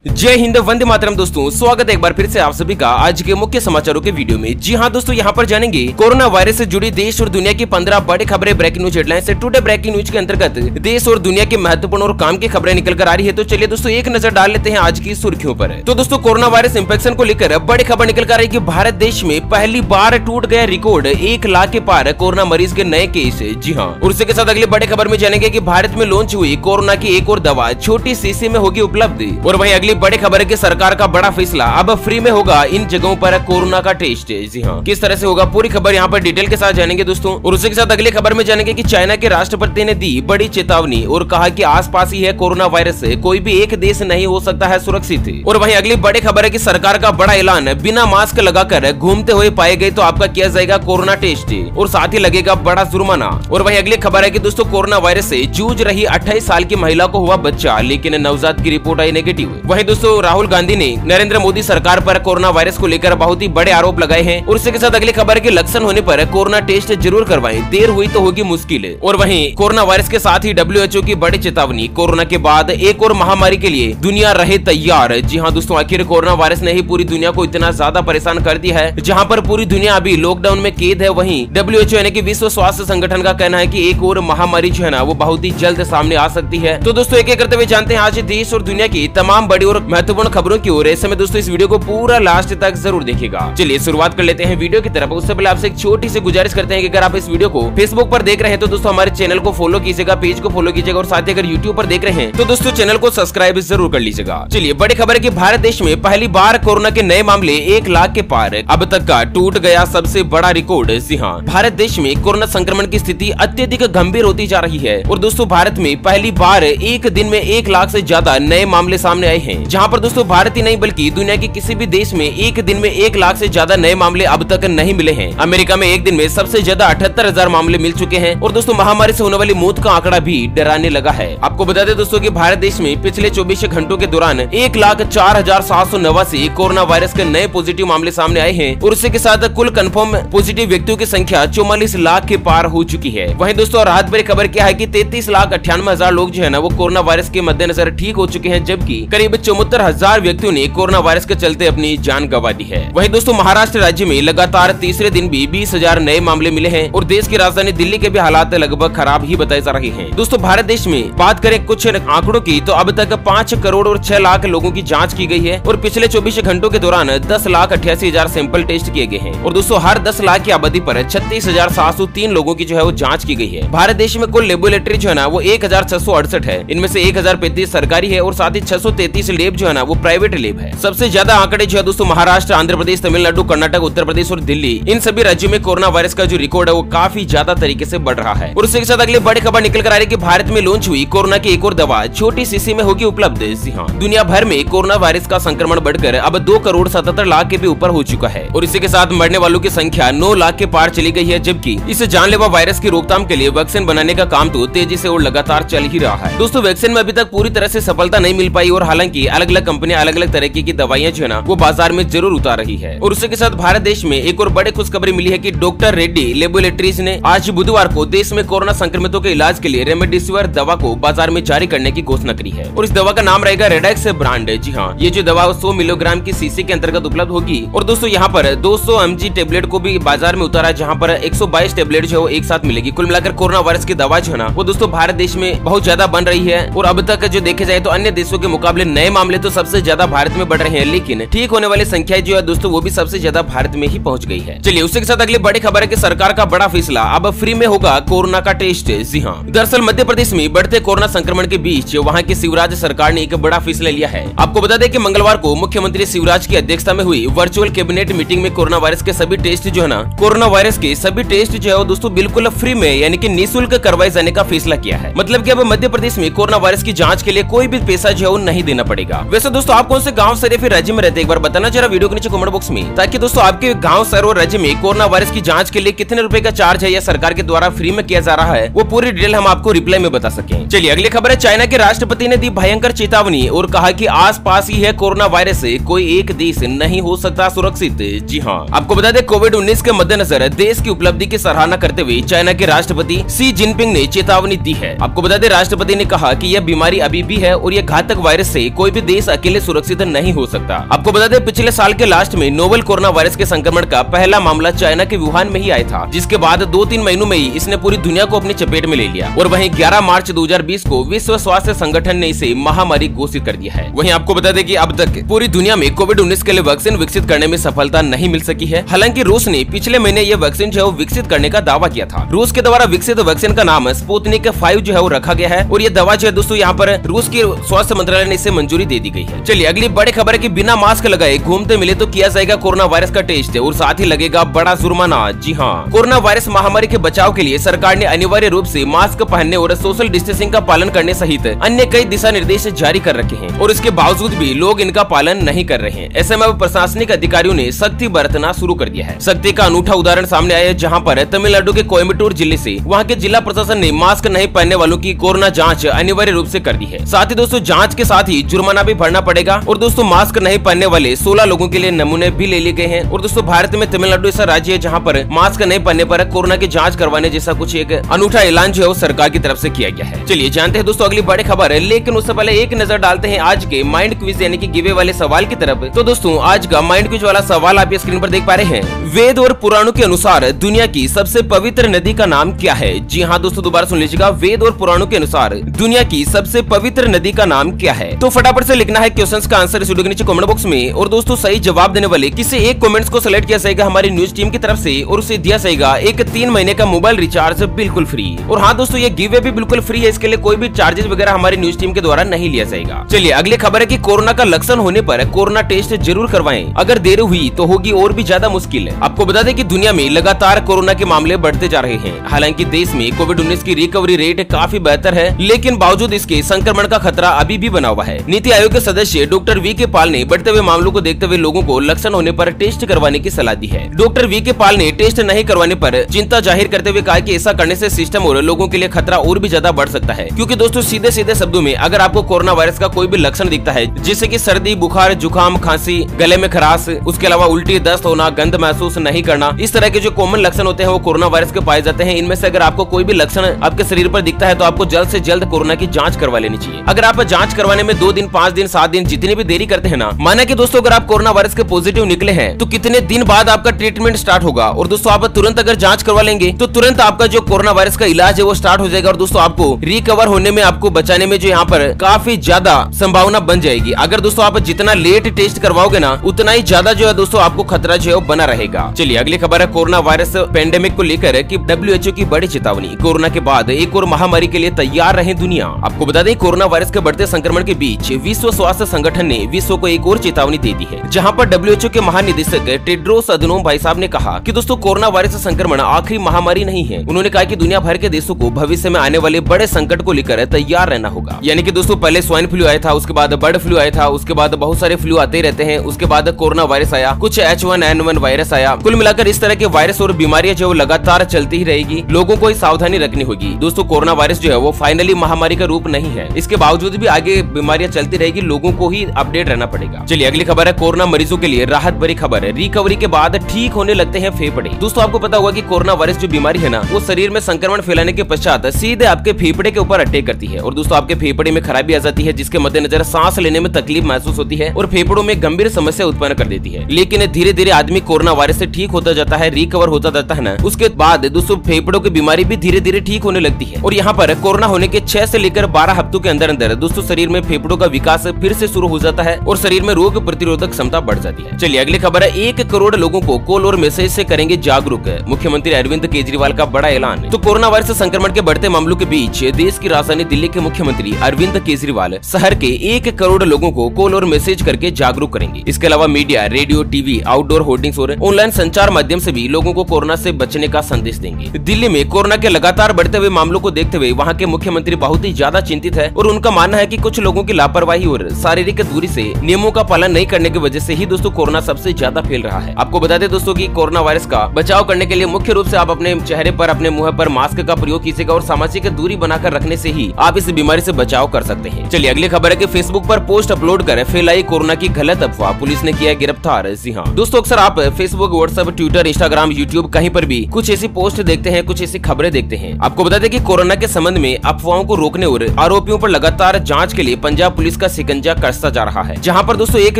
जय हिंद, वंदे मातरम। दोस्तों स्वागत है एक बार फिर से आप सभी का आज के मुख्य समाचारों के वीडियो में। जी हां दोस्तों, यहां पर जानेंगे कोरोना वायरस से जुड़ी देश और दुनिया की 15 बड़ी खबरें। ब्रेकिंग न्यूज हेडलाइन से टुडे ब्रेकिंग न्यूज के अंतर्गत देश और दुनिया की महत्वपूर्ण और काम की खबरें निकल कर आ रही है। तो चलिए दोस्तों एक नजर डाल लेते हैं आज की सुर्खियों पर। तो दोस्तों कोरोना वायरस इंफेक्शन को लेकर बड़ी खबर निकल कर आ रही है कि भारत देश में पहली बार टूट गया रिकॉर्ड, 1 लाख के पार कोरोना मरीज के नए केस। जी हाँ, और उसके साथ अगली बड़ी खबर में जानेंगे कि भारत में लॉन्च हुई कोरोना की एक और दवा छोटी शीशी में होगी उपलब्ध। और वहीं अगली बड़ी खबर है कि सरकार का बड़ा फैसला, अब फ्री में होगा इन जगहों पर कोरोना का टेस्ट। जी हाँ, किस तरह से होगा पूरी खबर यहाँ पर डिटेल के साथ जानेंगे दोस्तों। और उसी के साथ अगली खबर में जानेंगे कि चाइना के राष्ट्रपति ने दी बड़ी चेतावनी और कहा कि आसपास ही है कोरोना वायरस से, कोई भी एक देश नहीं हो सकता है सुरक्षित। और वहीं अगली बड़ी खबर है कि सरकार का बड़ा ऐलान, बिना मास्क लगाकर घूमते हुए पाए गए तो आपका किया जाएगा कोरोना टेस्ट और साथ ही लगेगा बड़ा जुर्माना। और वहीं अगली खबर है कि दोस्तों कोरोना वायरस से जूझ रही 28 साल की महिला को हुआ बच्चा, लेकिन नवजात की रिपोर्ट आई नेगेटिव। वहीं दोस्तों राहुल गांधी ने नरेंद्र मोदी सरकार पर कोरोना वायरस को लेकर बहुत ही बड़े आरोप लगाए हैं। और इसके साथ अगली खबर है कि लक्षण होने पर कोरोना टेस्ट जरूर करवाएं, देर हुई तो होगी मुश्किल। और वहीं कोरोना वायरस के साथ ही WHO की बड़ी चेतावनी, कोरोना के बाद एक और महामारी के लिए दुनिया रहे तैयार। जी हाँ दोस्तों, आखिर कोरोना वायरस ने ही पूरी दुनिया को इतना ज्यादा परेशान कर दिया है, जहाँ पर पूरी दुनिया अभी लॉकडाउन में कैद है। वहीं WHO यानी कि विश्व स्वास्थ्य संगठन का कहना है कि एक और महामारी जो है ना वो बहुत ही जल्द सामने आ सकती है। तो दोस्तों एक एक करते हुए जानते हैं आज देश और दुनिया की तमाम बड़ी और महत्वपूर्ण खबरों की ओर। ऐसे में दोस्तों इस वीडियो को पूरा लास्ट तक जरूर देखिएगा। चलिए शुरुआत कर लेते हैं वीडियो की तरफ। उससे पहले आपसे एक छोटी सी गुजारिश करते हैं कि अगर आप इस वीडियो को फेसबुक पर देख रहे हैं तो दोस्तों हमारे चैनल को फॉलो कीजिएगा, पेज को फॉलो कीजिएगा और साथ ही अगर यूट्यूब पर देख रहे हैं तो दोस्तों चैनल को सब्सक्राइब जरूर कर लीजिएगा। चलिए बड़ी खबर है कि भारत देश में पहली बार कोरोना के नए मामले 1 लाख के पार, अब तक का टूट गया सबसे बड़ा रिकॉर्ड। जी हाँ, भारत देश में कोरोना संक्रमण की स्थिति अत्यधिक गंभीर होती जा रही है और दोस्तों भारत में पहली बार एक दिन में 1 लाख से ज्यादा नए मामले सामने आए हैं। जहाँ पर दोस्तों भारत ही नहीं बल्कि दुनिया के किसी भी देश में एक दिन में 1 लाख से ज्यादा नए मामले अब तक नहीं मिले हैं। अमेरिका में एक दिन में सबसे ज्यादा 78,000 मामले मिल चुके हैं और दोस्तों महामारी से होने वाली मौत का आंकड़ा भी डराने लगा है। आपको बता दें दोस्तों कि भारत देश में पिछले 24 घंटों के दौरान 1,04,789 कोरोना वायरस के नए पॉजिटिव मामले सामने आए हैं और उसके साथ कुल कंफर्म पॉजिटिव व्यक्तियों की संख्या 44 लाख के पार हो चुकी है। वहीं दोस्तों राहत भरी खबर क्या है कि 33,98,000 लोग जो है ना वो कोरोना वायरस के मद्देनजर ठीक हो चुके हैं, जबकि करीब 74,000 व्यक्तियों ने कोरोना वायरस के चलते अपनी जान गंवा दी है। वहीं दोस्तों महाराष्ट्र राज्य में लगातार तीसरे दिन भी 20,000 नए मामले मिले हैं और देश की राजधानी दिल्ली के भी हालात लगभग खराब ही बताए जा रहे हैं। दोस्तों भारत देश में बात करें कुछ आंकड़ों की तो अब तक 5 करोड़ और 6 लाख लोगों की जांच की गई है और पिछले 24 घंटों के दौरान 10,88,000 सैंपल टेस्ट किए गए हैं और दोस्तों हर 10 लाख की आबादी पर 36,703 लोगों की जो है वो जाँच की गई है। भारत देश में कुल लेबोरेटरी जो है ना वो 1,668 है, इनमें से 1,035 सरकारी है और साथ ही 633 लैब जो है ना वो प्राइवेट लैब है। सबसे ज्यादा आंकड़े जो है दोस्तों महाराष्ट्र, आंध्र प्रदेश, तमिलनाडु, कर्नाटक, उत्तर प्रदेश और दिल्ली, इन सभी राज्यों में कोरोना वायरस का जो रिकॉर्ड है वो काफी ज्यादा तरीके से बढ़ रहा है। और उसके साथ अगली बड़ी खबर निकल कर आ रही है कि भारत में लॉन्च हुई कोरोना की एक और दवा छोटी शीशी में होगी उपलब्ध। जी हाँ, दुनिया भर में कोरोना वायरस का संक्रमण बढ़कर अब 2 करोड़ 77 लाख के भी ऊपर हो चुका है और इसी के साथ मरने वालों की संख्या 9 लाख के पार चली गई है, जबकि इस जानलेवा वायरस की रोकथाम के लिए वैक्सीन बनाने का काम तो तेजी से और लगातार चल ही रहा है। दोस्तों वैक्सीन में अभी तक पूरी तरह से सफलता नहीं मिल पाई और हालांकि अलग अलग कंपनियां अलग अलग तरीके की दवाइयां जो है ना वो बाजार में जरूर उतार रही है। और उसके साथ भारत देश में एक और बड़ी खुशखबरी मिली है कि डॉक्टर रेड्डी लेबोरेटरीज ने आज बुधवार को देश में कोरोना संक्रमितों के इलाज के लिए रेमडेसिविर दवा को बाजार में जारी करने की घोषणा करी है और इस दवा का नाम रहेगा रेडेक्स ब्रांड। जी हाँ, ये जो दवा 100 मिलीग्राम की शीशी के अंतर्गत उपलब्ध होगी और दोस्तों यहाँ पर 200 mg टेबलेट को भी बाजार में उतारा, जहाँ पर 122 टेबलेट जो है वो एक साथ मिलेगी। कुल मिलाकर कोरोना वायरस की दवा जो है ना वो दोस्तों भारत देश में बहुत ज्यादा बन रही है और अब तक जो देखे जाए तो अन्य देशों के मुकाबले नए मामले तो सबसे ज्यादा भारत में बढ़ रहे हैं, लेकिन ठीक होने वाली संख्या जो है दोस्तों वो भी सबसे ज्यादा भारत में ही पहुंच गई है। चलिए उसके साथ अगली बड़ी खबर है कि सरकार का बड़ा फैसला, अब फ्री में होगा कोरोना का टेस्ट। जी हाँ, दरअसल मध्य प्रदेश में बढ़ते कोरोना संक्रमण के बीच वहाँ की शिवराज सरकार ने एक बड़ा फैसला लिया है। आपको बता दें कि मंगलवार को मुख्यमंत्री शिवराज की अध्यक्षता में हुई वर्चुअल कैबिनेट मीटिंग में कोरोना वायरस के सभी टेस्ट जो है ना कोरोना वायरस के सभी टेस्ट जो है दोस्तों बिल्कुल फ्री में यानी कि निःशुल्क करवाए जाने का फैसला किया है। मतलब कि अब मध्य प्रदेश में कोरोना वायरस की जांच के लिए कोई भी पैसा जो है वो नहीं देना पड़ेगा। वैसे दोस्तों आप कौन से गांव शहर या फिर राज्य में रहते हैं एक बार बताना जरा वीडियो के नीचे कमेंट बॉक्स में, ताकि दोस्तों आपके गांव शहर और राज्य में कोरोना वायरस की जांच के लिए कितने रुपए का चार्ज है या सरकार के द्वारा फ्री में किया जा रहा है वो पूरी डिटेल हम आपको रिप्लाई में बता सकें। चलिए अगली खबर है, चाइना के राष्ट्रपति ने दी भयंकर चेतावनी और कहा कि आसपास ही है कोरोना वायरस से, कोई एक देश नहीं हो सकता सुरक्षित। जी हाँ, आपको बता दें कोविड-19 के मद्देनजर देश की उपलब्धि की सराहना करते हुए चाइना के राष्ट्रपति शी जिनपिंग ने चेतावनी दी है। आपको बता दें राष्ट्रपति ने कहा कि यह बीमारी अभी भी है और यह घातक वायरस से कोई कोई भी देश अकेले सुरक्षित नहीं हो सकता। आपको बता दें पिछले साल के लास्ट में नोवेल कोरोना वायरस के संक्रमण का पहला मामला चाइना के वुहान में ही आया था, जिसके बाद 2-3 महीनों में ही इसने पूरी दुनिया को अपनी चपेट में ले लिया और वहीं 11 मार्च 2020 को विश्व स्वास्थ्य संगठन ने इसे महामारी घोषित कर दिया है। वहीं आपको बता दें कि अब तक पूरी दुनिया में कोविड-19 के लिए वैक्सीन विकसित करने में सफलता नहीं मिल सकी है। हालांकि रूस ने पिछले महीने ये वैक्सीन जो है विकसित करने का दावा किया था। रूस के द्वारा विकसित वैक्सीन का नाम स्पुतनिक 5 जो है वो रखा गया है और ये दवा जो है दोस्तों यहाँ पर रूस के स्वास्थ्य मंत्रालय ने इसे मंजूरी दे दी गई है। चलिए अगली बड़ी खबर है कि बिना मास्क लगाए घूमते मिले तो किया जाएगा कोरोना वायरस का टेस्ट और साथ ही लगेगा बड़ा जुर्माना। जी हाँ, कोरोना वायरस महामारी के बचाव के लिए सरकार ने अनिवार्य रूप से मास्क पहनने और सोशल डिस्टेंसिंग का पालन करने सहित अन्य कई दिशा निर्देश जारी कर रखे हैं और इसके बावजूद भी लोग इनका पालन नहीं कर रहे हैं। ऐसे में प्रशासनिक अधिकारियों ने सख्ती बरतना शुरू कर दिया है। सख्ती का अनूठा उदाहरण सामने आया है जहाँ पर तमिलनाडु के कोयम्बटूर जिले से वहाँ के जिला प्रशासन ने मास्क नहीं पहनने वालों की कोरोना जांच अनिवार्य रूप से कर दी है। साथ ही दोस्तों जांच के साथ ही जुर्माना भी भरना पड़ेगा और दोस्तों मास्क नहीं पहनने वाले 16 लोगों के लिए नमूने भी ले लिए गए हैं। और दोस्तों भारत में तमिलनाडु ऐसा राज्य है जहाँ पर मास्क नहीं पहनने पर कोरोना की जांच करवाने जैसा कुछ एक अनूठा ऐलान जो है वो सरकार की तरफ से किया गया है। चलिए जानते हैं दोस्तों अगली बड़ी खबर है, लेकिन उससे पहले एक नजर डालते हैं आज के माइंड क्विज यानी कि गिवे वाले सवाल की तरफ। तो दोस्तों आज का माइंड क्विज वाला सवाल आप स्क्रीन पर देख पा रहे हैं। वेद और पुराणों के अनुसार दुनिया की सबसे पवित्र नदी का नाम क्या है? जी हाँ दोस्तों दोबारा सुन लीजिएगा, वेद और पुराणों के अनुसार दुनिया की सबसे पवित्र नदी का नाम क्या है? तो फटाफट से लिखना है क्वेश्चंस का आंसर इस वीडियो के नीचे कमेंट बॉक्स में और दोस्तों सही जवाब देने वाले किसी एक कमेंट्स को सिलेक्ट किया जाएगा हमारी न्यूज टीम की तरफ से और उसे दिया जाएगा एक 3 महीने का मोबाइल रिचार्ज बिल्कुल फ्री। और हाँ दोस्तों ये गिवे भी बिल्कुल फ्री है, इसके लिए कोई भी चार्जेस वगैरह हमारी न्यूज टीम के द्वारा नहीं लिया जाएगा। चलिए अगली खबर है कि कोरोना का लक्षण होने पर कोरोना टेस्ट जरूर करवाएं, अगर देर हुई तो होगी और भी ज्यादा मुश्किल। आपको बता दें कि दुनिया में लगातार कोरोना के मामले बढ़ते जा रहे हैं। हालांकि देश में कोविड-19 की रिकवरी रेट काफी बेहतर है, लेकिन बावजूद इसके संक्रमण का खतरा अभी भी बना हुआ है। नीति आयोग के सदस्य डॉक्टर वी.के. पाल ने बढ़ते हुए मामलों को देखते हुए लोगों को लक्षण होने पर टेस्ट करवाने की सलाह दी है। Doctor VK. पाल ने टेस्ट नहीं करवाने पर चिंता जाहिर करते हुए कहा कि ऐसा करने से सिस्टम और लोगों के लिए खतरा और भी ज्यादा बढ़ सकता है, क्योंकि दोस्तों सीधे सीधे शब्दों में अगर आपको कोरोना वायरस का कोई भी लक्षण दिखता है जैसे कि सर्दी, बुखार, जुकाम, खांसी, गले में खराश, उसके अलावा उल्टी, दस्त होना, गंध महसूस नहीं करना, इस तरह के जो कॉमन लक्षण होते हैं वो कोरोना वायरस के पाए जाते हैं। इनमें से अगर आपको कोई भी लक्षण आपके शरीर पर दिखता है तो आपको जल्द से जल्द कोरोना की जांच करवा लेनी चाहिए। अगर आप जांच करवाने में 2 दिन, 5 दिन, 7 दिन जितनी भी देरी करते हैं ना, माना कि दोस्तों अगर आप कोरोना वायरस के पॉजिटिव निकले हैं तो कितने दिन बाद आपका ट्रीटमेंट स्टार्ट होगा। और दोस्तों आप तुरंत अगर जांच करवा लेंगे तो तुरंत आपका जो कोरोना वायरस का इलाज है वो स्टार्ट हो जाएगा और दोस्तों आपको रिकवर होने में, आपको बचाने में जो यहाँ पर काफी ज्यादा संभावना बन जाएगी। अगर दोस्तों आप जितना लेट टेस्ट करवाओगे ना उतना ही ज्यादा जो है दोस्तों आपको खतरा जो है बना रहेगा। चलिए अगली खबर है कोरोना वायरस पेंडेमिक को लेकर कि WHO की बड़ी चेतावनी, कोरोना के बाद एक और महामारी के लिए तैयार रहे दुनिया। आपको बता दें कोरोना वायरस के बढ़ते संक्रमण के बीच विश्व स्वास्थ्य संगठन ने विश्व को एक और चेतावनी दे दी है, जहां पर WHO के महानिदेशक टेड्रोस अधनोम भाई साहब ने कहा कि दोस्तों कोरोना वायरस संक्रमण आखिरी महामारी नहीं है। उन्होंने कहा कि दुनिया भर के देशों को भविष्य में आने वाले बड़े संकट को लेकर तैयार रहना होगा। यानी कि दोस्तों पहले स्वाइन फ्लू आया था, उसके बाद बर्ड फ्लू आया था, उसके बाद बहुत सारे फ्लू आते रहते हैं, उसके बाद कोरोना वायरस आया, कुछ H1N1 वायरस आया। कुल मिलाकर इस तरह के वायरस और बीमारियां जो लगातार चलती ही रहेगी, लोगों को सावधानी रखनी होगी। दोस्तों कोरोना वायरस जो है वो फाइनली महामारी का रूप नहीं है, इसके बावजूद भी आगे बीमारियां चलती रहेगी, लोगों को ही अपडेट रहना पड़ेगा। चलिए अगली खबर है कोरोना मरीजों के लिए राहत भरी खबर है, रिकवरी के बाद ठीक होने लगते हैं फेफड़े। दोस्तों आपको पता होगा कि कोरोना वायरस जो बीमारी है ना वो शरीर में संक्रमण फैलाने के पश्चात सीधे आपके फेफड़े के ऊपर अटैक करती है और दोस्तों आपके फेफड़े में खराबी आ जाती है, जिसके मद्देनजर सांस लेने में तकलीफ महसूस होती है और फेफड़ों में गंभीर समस्या उत्पन्न कर देती है। लेकिन धीरे धीरे आदमी कोरोना वायरस से ठीक होता जाता है, रिकवर होता जाता है ना, उसके बाद दोस्तों फेफड़ों की बीमारी भी धीरे धीरे ठीक होने लगती है। और यहाँ पर कोरोना होने के 6 से लेकर 12 हफ्तों के अंदर अंदर दोस्तों शरीर में फेफड़ों का विकास फिर से शुरू हो जाता है और शरीर में रोग प्रतिरोधक क्षमता बढ़ जाती है। चलिए अगली खबर है 1 करोड़ लोगों को कॉल और मैसेज से करेंगे जागरूक, मुख्यमंत्री अरविंद केजरीवाल का बड़ा ऐलान। तो कोरोना वायरस संक्रमण के बढ़ते मामलों के बीच देश की राजधानी दिल्ली के मुख्यमंत्री अरविंद केजरीवाल शहर के 1 करोड़ लोगों को कॉल और मैसेज करके जागरूक करेंगे। इसके अलावा media, radio, TV, outdoor hoardings और ऑनलाइन संचार माध्यम से भी लोगों को कोरोना से बचने का संदेश देंगे। दिल्ली में कोरोना के लगातार बढ़ते हुए मामलों को देखते हुए वहां के मुख्यमंत्री बहुत ही ज्यादा चिंतित है और उनका मानना है कि कुछ लोगों की लापरवाही और शारीरिक दूरी से नियमों का पालन नहीं करने की वजह से ही दोस्तों कोरोना सबसे ज्यादा फैल रहा है। आपको बता दें दोस्तों कि कोरोना वायरस का बचाव करने के लिए मुख्य रूप से आप अपने चेहरे पर, अपने मुंह पर मास्क का प्रयोग कीजिएगा और सामाजिक दूरी बनाकर रखने से ही आप इस बीमारी से बचाव कर सकते हैं। चलिए अगली खबर है कि फेसबुक पर पोस्ट अपलोड कर फैलाई कोरोना की गलत अफवाह, पुलिस ने किया गिरफ्तार। जी हाँ दोस्तों, अक्सर आप Facebook, WhatsApp, Twitter, Instagram, YouTube कहीं पर भी कुछ ऐसी पोस्ट देखते हैं, कुछ ऐसी खबरें देखते हैं। आपको बता दें कि कोरोना के संबंध में अफवाहों को रोकने और आरोपियों पर लगातार जांच के लिए पंजाब पुलिस का शिकंजा कसता जा रहा है। जहाँ पर दोस्तों एक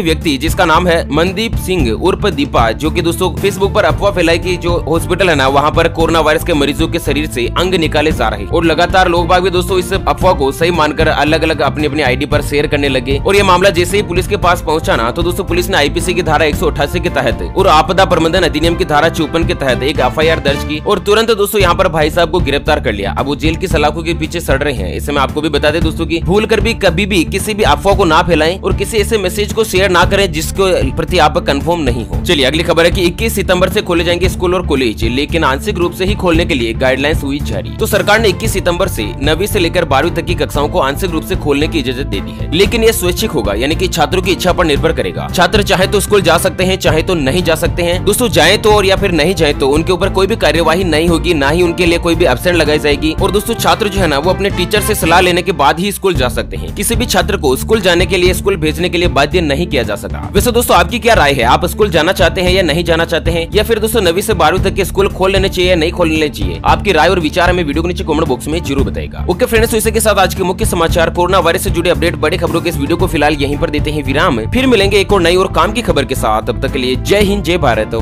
व्यक्ति जिसका नाम है मनदीप सिंह उर्फ दीपा, जो कि दोस्तों फेसबुक पर अफवाह फैलाई कि जो हॉस्पिटल है ना वहाँ पर कोरोना वायरस के मरीजों के शरीर से अंग निकाले जा रहे, और लगातार लोग बाग भी दोस्तों इस अफवाह को सही मानकर अलग अलग अपनी अपनी आईडी पर शेयर करने लगे। और ये मामला जैसे ही पुलिस के पास पहुंचा ना तो दोस्तों पुलिस ने आईपीसी की धारा 188 के तहत और आपदा प्रबंधन अधिनियम की धारा 54 के तहत एक एफआईआर दर्ज की और तुरंत दोस्तों यहाँ पर भाई साहब को गिरफ्तार कर लिया। अब वो जेल की सलाखों के पीछे सड़ रहे हैं। इसमें आपको भी बता दें दोस्तों की भूल कर भी कभी भी किसी भी अफवाह को ना फैलाएं और किसी ऐसे मैसेज को शेयर ना करें जिसको प्रति आप कंफर्म नहीं हो। चलिए अगली खबर है कि 21 सितंबर से खोले जाएंगे स्कूल और कॉलेज, लेकिन आंशिक रूप से ही खोलने के लिए गाइडलाइंस हुई जारी। तो सरकार ने 21 सितंबर से 9वीं से लेकर 12वीं तक की कक्षाओं को आंशिक रूप से खोलने की इजाजत दे दी है, लेकिन यह स्वैच्छिक होगा, यानी कि छात्रों की इच्छा पर निर्भर करेगा। छात्र चाहे तो स्कूल जा सकते हैं, चाहे तो नहीं जा सकते हैं। दोस्तों जाए तो और या फिर नहीं जाए तो उनके ऊपर कोई भी कार्यवाही नहीं होगी, ना ही उनके लिए कोई भी एब्सेंट लगाई जाएगी। और दोस्तों छात्र जो है ना वो अपने टीचर से सलाह लेने के बाद ही स्कूल जा सकते हैं। किसी भी छात्र को स्कूल जाने के लिए, स्कूल भेजने के लिए बाध्य नहीं किया जा सकता। वैसे दोस्तों आपकी क्या राय है? आप स्कूल जाना चाहते हैं या नहीं जाना चाहते हैं, या फिर दोस्तों 9वीं से 12वीं तक के स्कूल खोल लेने चाहिए या नहीं खोल लेने चाहिए? आपकी राय और विचार हमें वीडियो के नीचे कमेंट बॉक्स में जरूर बताएगा। ओके फ्रेंड्स, तो इसी के साथ आज के मुख्य समाचार कोरोना वायरस से जुड़े अपडेट बड़े खबरों के इस वीडियो को फिलहाल यहीं पर देते हैं विराम। फिर मिलेंगे एक और नई और काम की खबर के साथ। तब तक के लिए जय हिंद, जय भारत।